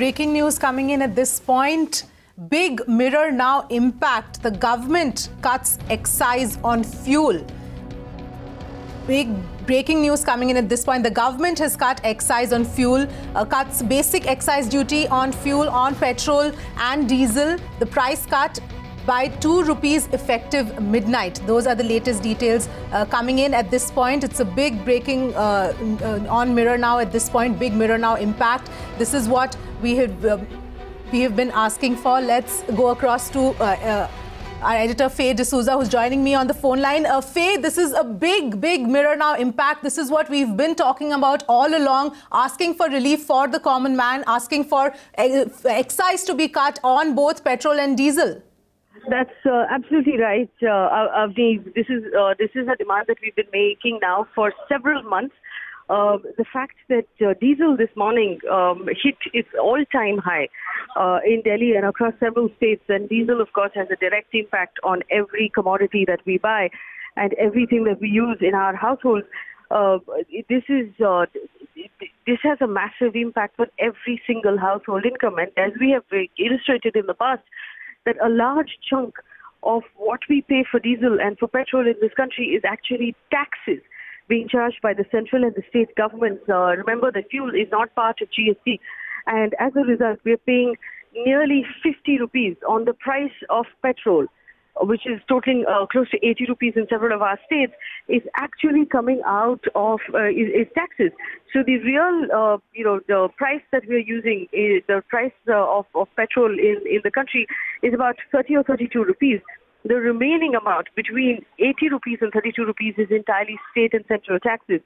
breaking news coming in at this point. Big mirror now impact. The government cuts excise on fuel. Big breaking news coming in at this point. The government has cut excise on fuel, cuts basic excise duty on fuel, on petrol and diesel. The price cut by 2 rupees effective midnight. Those are the latest details coming in at this point. It's a big breaking on mirror now at this point. Big mirror now impact. This is what we have been asking for. Let's go across to our editor Faye D'Souza, who's joining me on the phone line. Faye, this is a big mirror now impact. This is what we've been talking about all along, asking for relief for the common man, asking for excise to be cut on both petrol and diesel. That's absolutely right, Avni. This is a demand that we've been making now for several months. The fact that diesel this morning hit its all-time high in Delhi and across several states, and diesel, of course, has a direct impact on every commodity that we buy and everything that we use in our households. This has a massive impact on every single household income, and as we have illustrated in the past, that a large chunk of what we pay for diesel and for petrol in this country is actually taxes being charged by the central and the state governments. Remember, the fuel is not part of GST, and as a result, we are paying nearly 50 rupees on the price of petrol, which is totaling close to 80 rupees in several of our states, is actually coming out of is taxes. So the real, the price that we are using, is the price of petrol in the country is about 30 or 32 rupees. The remaining amount between 80 rupees and 32 rupees is entirely state and central taxes.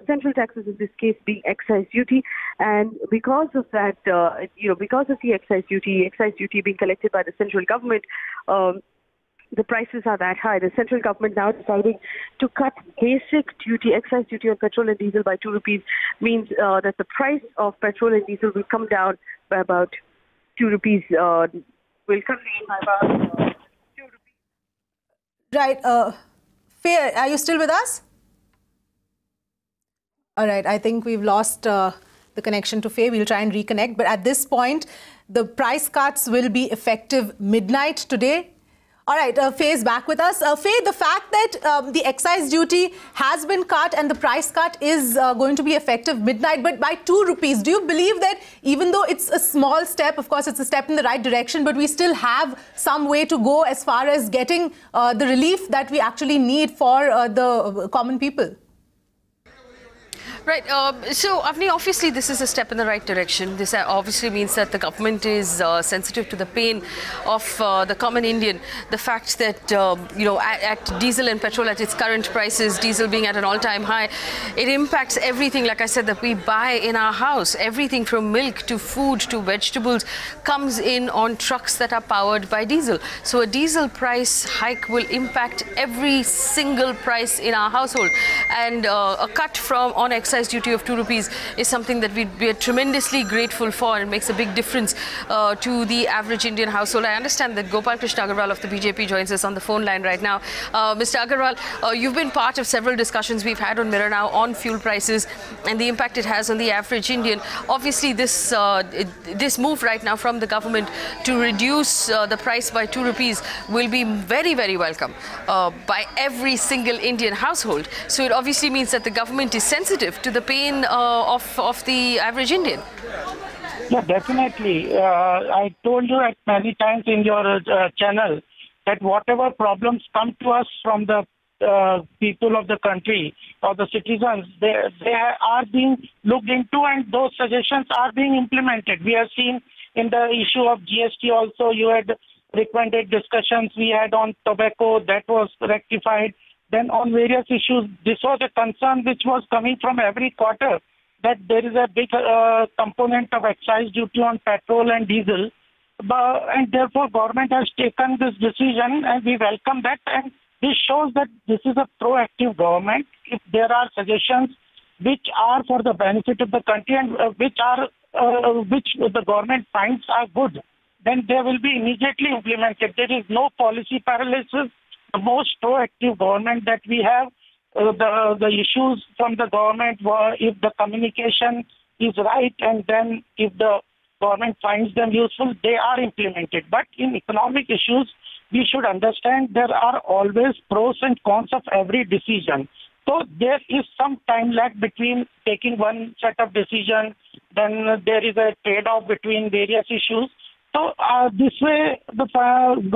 Central taxes in this case being excise duty, and because of that, because of the excise duty being collected by the central government, the prices are that high. The central government now deciding to cut basic duty, excise duty on petrol and diesel by 2 rupees means that the price of petrol and diesel will come down by about 2 rupees. Will come down by about 2 rupees. Right. Faye, are you still with us? All right. I think we've lost the connection to Faye. We'll try and reconnect. But at this point, the price cuts will be effective midnight today. All right, Faye is back with us. Faye, the fact that the excise duty has been cut and the price cut is going to be effective midnight, but by 2 rupees, do you believe that even though it's a small step, of course, it's a step in the right direction, but we still have some way to go as far as getting the relief that we actually need for the common people? Right. So, Avni, obviously, this is a step in the right direction. This obviously means that the government is sensitive to the pain of the common Indian. The fact that, at diesel and petrol at its current prices, diesel being at an all-time high, it impacts everything, like I said, that we buy in our house. Everything from milk to food to vegetables comes in on trucks that are powered by diesel. So, a diesel price hike will impact every single price in our household. And a cut on excise duty of 2 rupees is something that we are tremendously grateful for, and it makes a big difference to the average Indian household. I understand that Gopal Krishna Agarwal of the BJP joins us on the phone line right now. Mr. Agarwal, you've been part of several discussions we've had on Mirror Now on fuel prices and the impact it has on the average Indian. Obviously, this move right now from the government to reduce the price by 2 rupees will be very, very welcome by every single Indian household. So it obviously means that the government is sensitive to the pain of the average Indian. Yeah, definitely. I told you at many times in your channel that whatever problems come to us from the people of the country or the citizens, they are being looked into, and those suggestions are being implemented. We have seen in the issue of GST also, you had recommended discussions we had on tobacco, that was rectified. Then on various issues, this was a concern which was coming from every quarter, that there is a big component of excise duty on petrol and diesel. And therefore, government has taken this decision, and we welcome that. And this shows that this is a proactive government. If there are suggestions which are for the benefit of the country and which the government finds are good, then they will be immediately implemented. There is no policy paralysis. The most proactive government that we have, the issues from the government were if the communication is right, and then if the government finds them useful, they are implemented. But in economic issues, we should understand there are always pros and cons of every decision. So there is some time lag between taking one set of decision, then there is a trade-off between various issues. So this way, the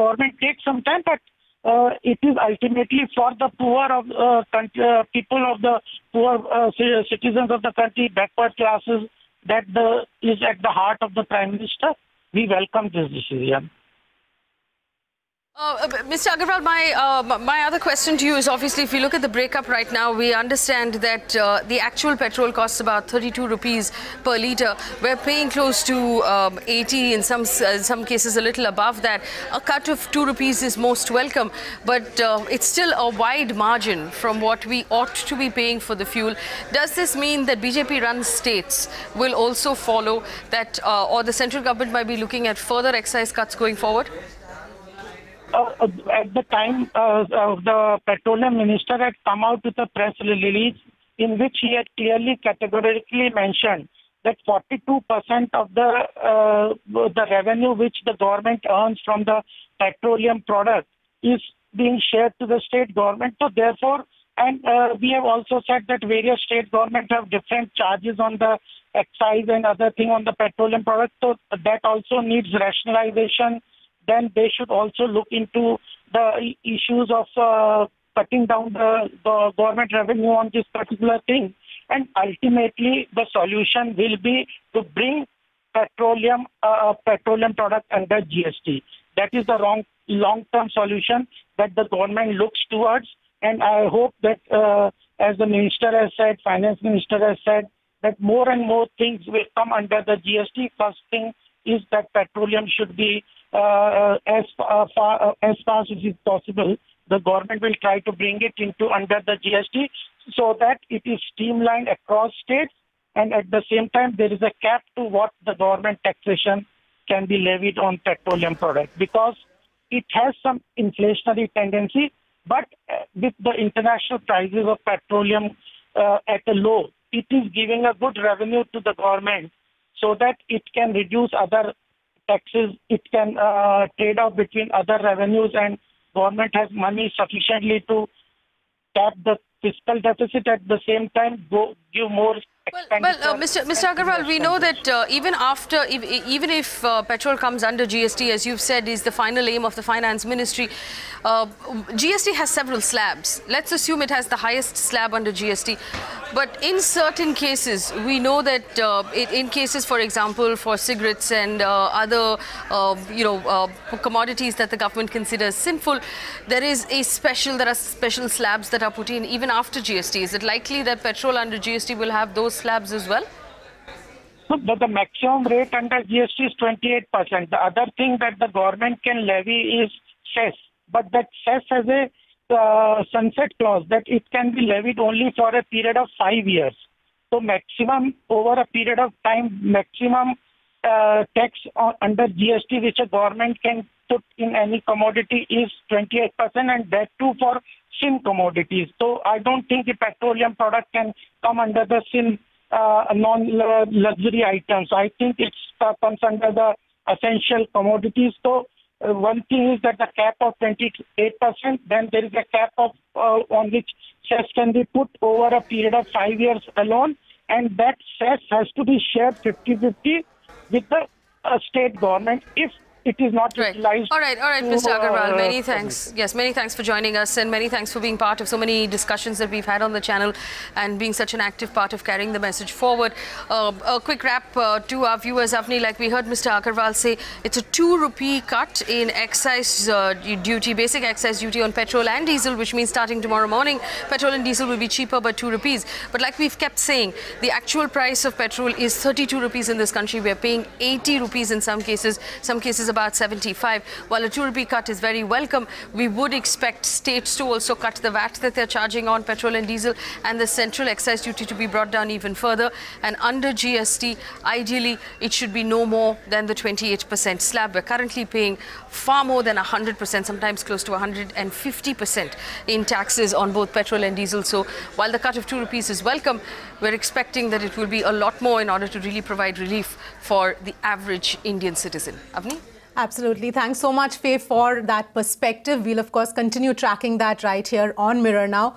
government takes some time, but it is ultimately for the poor of people of the poor citizens of the country, backward classes, that is at the heart of the Prime Minister. We welcome this decision. Mr. Agarwal, my other question to you is, obviously, if you look at the breakup right now, we understand that the actual petrol costs about 32 rupees per litre. We're paying close to 80, in some cases a little above that. A cut of 2 rupees is most welcome, but it's still a wide margin from what we ought to be paying for the fuel. Does this mean that BJP-run states will also follow that, or the central government might be looking at further excise cuts going forward? At the time, the petroleum minister had come out with a press release in which he had clearly, categorically mentioned that 42% of the revenue which the government earns from the petroleum product is being shared to the state government. So therefore, and we have also said that various state governments have different charges on the excise and other thing on the petroleum product. So that also needs rationalization. Then they should also look into the issues of cutting down the government revenue on this particular thing. And ultimately, the solution will be to bring petroleum product under GST. That is the long-term solution that the government looks towards. And I hope that, as the minister has said, finance minister has said, that more and more things will come under the GST. First thing is that petroleum should be as far as it is possible, the government will try to bring it into under the GST so that it is streamlined across states, and at the same time there is a cap to what the government taxation can be levied on petroleum products, because it has some inflationary tendency, but with the international prices of petroleum at a low, it is giving a good revenue to the government so that it can reduce other taxes, it can trade off between other revenues, and government has money sufficiently to tap the fiscal deficit, at the same time give more expenditure. Well, Mr. Agarwal, we know that even if petrol comes under GST, as you've said, is the final aim of the finance ministry, GST has several slabs. Let's assume it has the highest slab under GST. But in certain cases, we know that in cases, for example, for cigarettes and other, commodities that the government considers sinful, there are special slabs that are put in even after GST. Is it likely that petrol under GST will have those slabs as well? But the maximum rate under GST is 28%. The other thing that the government can levy is cess. But that cess has a sunset clause that it can be levied only for a period of 5 years. So maximum, over a period of time, maximum tax under GST which a government can put in any commodity is 28%, and that too for sin commodities. So I don't think the petroleum product can come under the sin non-luxury items. I think it comes under the essential commodities. So one thing is that the cap of 28%, then there is a cap of on which cess can be put over a period of 5 years alone, and that cess has to be shared 50-50 with the state government if it is not utilized. All right, Mr. Agarwal, many thanks. Yes, many thanks for joining us, and many thanks for being part of so many discussions that we've had on the channel and being such an active part of carrying the message forward. A quick wrap to our viewers, Avni, like we heard Mr. Agarwal say, it's a 2 rupee cut in excise duty, basic excise duty on petrol and diesel, which means starting tomorrow morning, petrol and diesel will be cheaper by 2 rupees. But like we've kept saying, the actual price of petrol is 32 rupees in this country. We're paying 80 rupees in some cases about 75. While a 2 rupee cut is very welcome, we would expect states to also cut the VAT that they're charging on petrol and diesel, and the central excise duty to be brought down even further. And under GST, ideally, it should be no more than the 28% slab. We're currently paying far more than 100%, sometimes close to 150% in taxes on both petrol and diesel. So while the cut of 2 rupees is welcome, we're expecting that it will be a lot more in order to really provide relief for the average Indian citizen. Avni? Absolutely. Thanks so much, Faye, for that perspective. We'll, of course, continue tracking that right here on Mirror Now.